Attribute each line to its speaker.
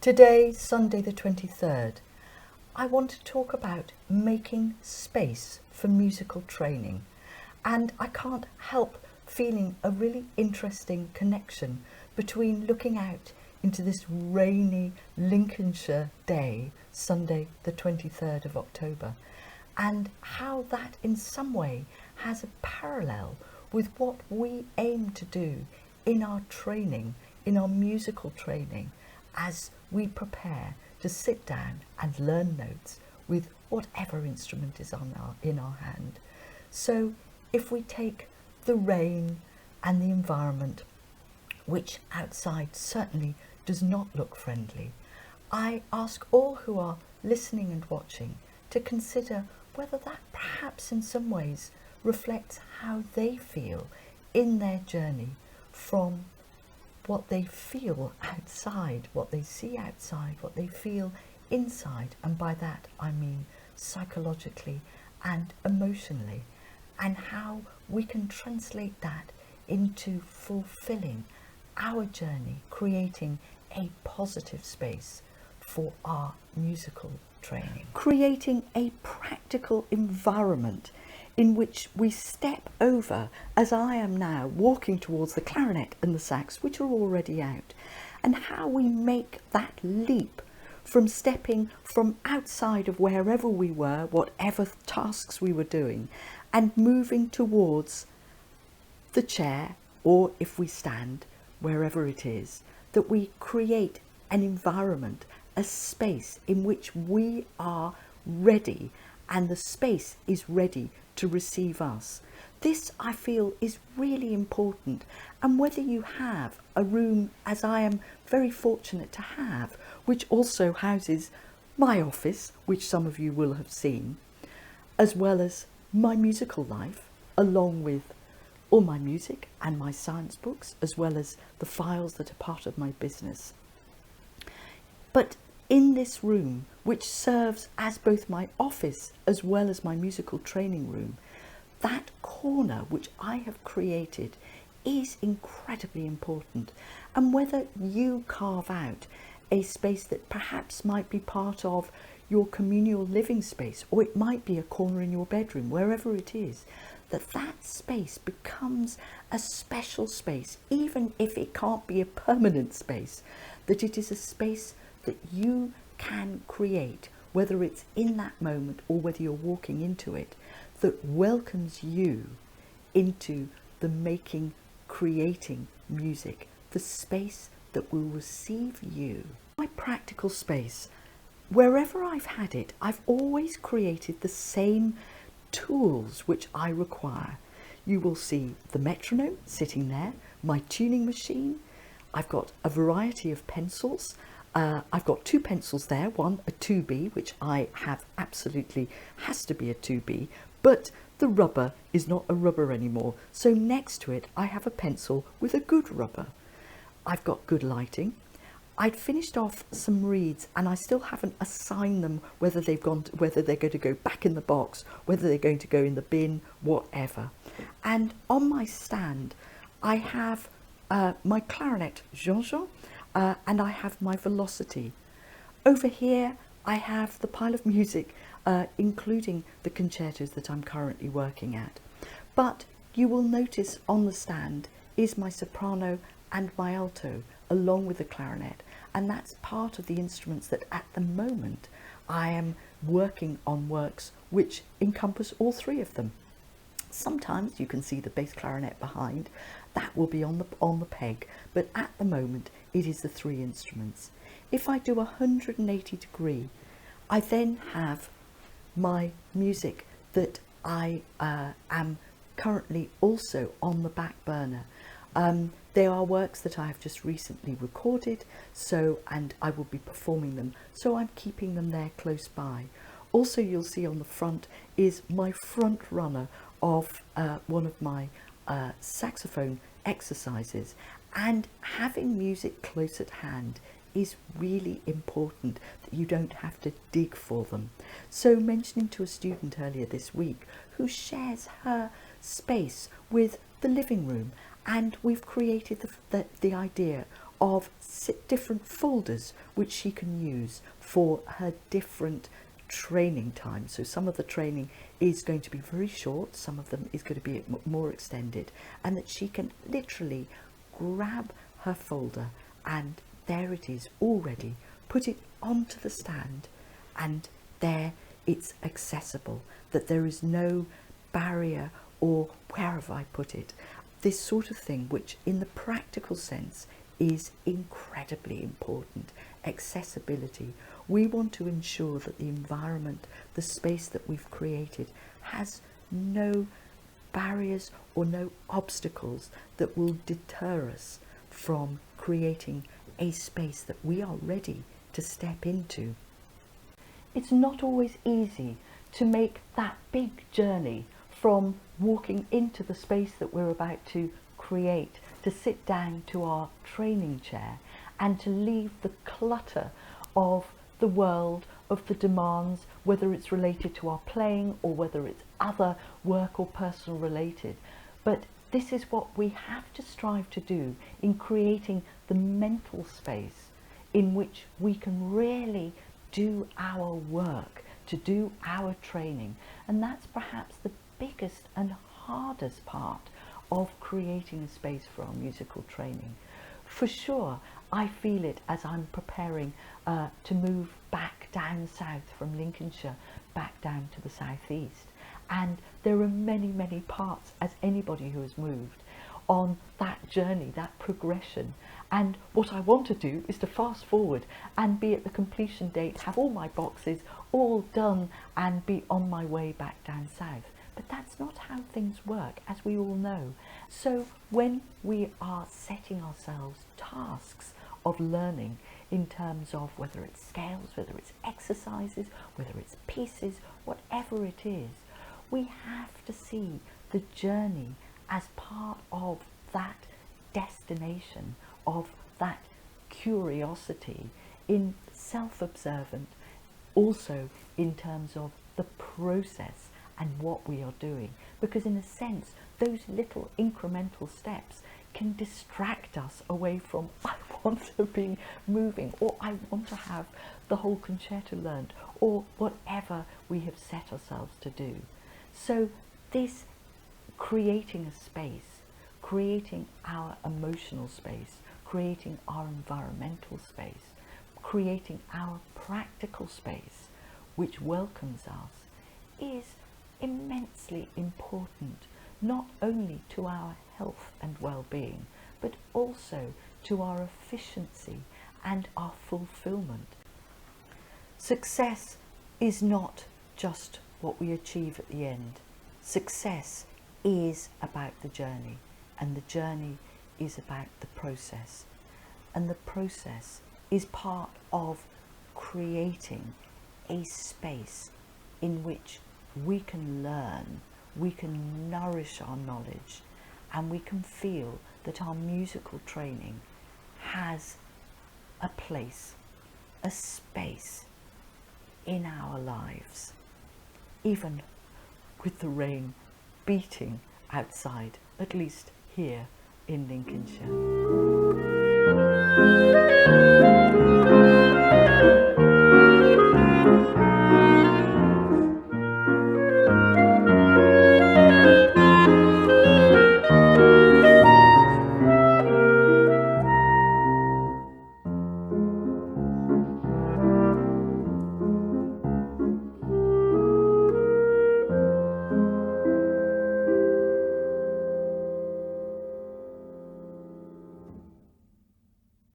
Speaker 1: Today, Sunday the 23rd, I want to talk about making space for musical training, and I can't help feeling a really interesting connection between looking out into this rainy Lincolnshire day, Sunday the 23rd of October, and how that in some way has a parallel with what we aim to do in our training, in our musical training, as we prepare to sit down and learn notes with whatever instrument is in our hand. So if we take the rain and the environment, which outside certainly does not look friendly, I ask all who are listening and watching to consider whether that perhaps in some ways reflects how they feel in their journey from what they feel outside, what they see outside, what they feel inside, and by that I mean psychologically and emotionally, and how we can translate that into fulfilling our journey, creating a positive space for our musical training. Creating a practical environment in which we step over, as I am now walking towards the clarinet and the sax, which are already out, and how we make that leap from stepping from outside of wherever we were, whatever tasks we were doing, and moving towards the chair, or if we stand, wherever it is, that we create an environment, a space in which we are ready and the space is ready to receive us. This, I feel, is really important, and whether you have a room, as I am very fortunate to have, which also houses my office, which some of you will have seen, as well as my musical life, along with all my music and my science books, as well as the files that are part of my business. But in this room, which serves as both my office as well as my musical training room, that corner which I have created is incredibly important. And whether you carve out a space that perhaps might be part of your communal living space, or it might be a corner in your bedroom, wherever it is, that space becomes a special space, even if it can't be a permanent space, that it is a space that you can create, whether it's in that moment or whether you're walking into it, that welcomes you into the making, creating music, the space that will receive you. My practical space, wherever I've had it, I've always created the same tools which I require. You will see the metronome sitting there, my tuning machine. I've got a variety of pencils. I've got two pencils there, one a 2B, which I have absolutely has to be a 2B, but the rubber is not a rubber anymore. So next to it, I have a pencil with a good rubber. I've got good lighting. I'd finished off some reeds and I still haven't assigned them whether they're going to go back in the box, whether they're going to go in the bin, whatever. And on my stand, I have my clarinet Jean-Jean, and I have my velocity. Over here, I have the pile of music, including the concertos that I'm currently working at. But you will notice on the stand is my soprano and my alto, along with the clarinet. And that's part of the instruments that at the moment I am working on works which encompass all three of them. Sometimes you can see the bass clarinet behind, that will be on the peg, but at the moment it is the three instruments. If I do 180 degree, I then have my music that I am currently also on the back burner. They are works that I have just recently recorded, and I will be performing them, so I'm keeping them there close by. Also, you'll see on the front is my front runner of one of my saxophone exercises, and having music close at hand is really important, that you don't have to dig for them. So mentioning to a student earlier this week who shares her space with the living room, and we've created the idea of different folders which she can use for her different training times. So some of the training is going to be very short, some of them is going to be more extended, and that she can literally grab her folder and there it is already, put it onto the stand, and there it's accessible, that there is no barrier or where have I put it. This sort of thing, which in the practical sense is incredibly important, accessibility. We want to ensure that the environment, the space that we've created, has no barriers or no obstacles that will deter us from creating a space that we are ready to step into. It's not always easy to make that big journey from walking into the space that we're about to create, to sit down to our training chair and to leave the clutter of the world, of the demands, whether it's related to our playing or whether it's other work or personal related. But this is what we have to strive to do in creating the mental space in which we can really do our work, to do our training. And that's perhaps the biggest and hardest part of creating a space for our musical training. For sure, I feel it as I'm preparing to move back down south from Lincolnshire, back down to the southeast. And there are many, many parts, as anybody who has moved, on that journey, that progression. And what I want to do is to fast forward and be at the completion date, have all my boxes all done and be on my way back down south. But that's not how things work, as we all know. So when we are setting ourselves tasks of learning in terms of whether it's scales, whether it's exercises, whether it's pieces, whatever it is, we have to see the journey as part of that destination, of that curiosity, in self-observant, also in terms of the process and what we are doing. Because in a sense, those little incremental steps can distract us away from, I want to be moving, or I want to have the whole concerto learned, or whatever we have set ourselves to do. So this creating a space, creating our emotional space, creating our environmental space, creating our practical space, which welcomes us, is immensely important, not only to our health and well-being, but also to our efficiency and our fulfillment. Success is not just what we achieve at the end. Success is about the journey, and the journey is about the process. And the process is part of creating a space in which we can learn, we can nourish our knowledge, and we can feel that our musical training has a place, a space in our lives, even with the rain beating outside, at least here in Lincolnshire.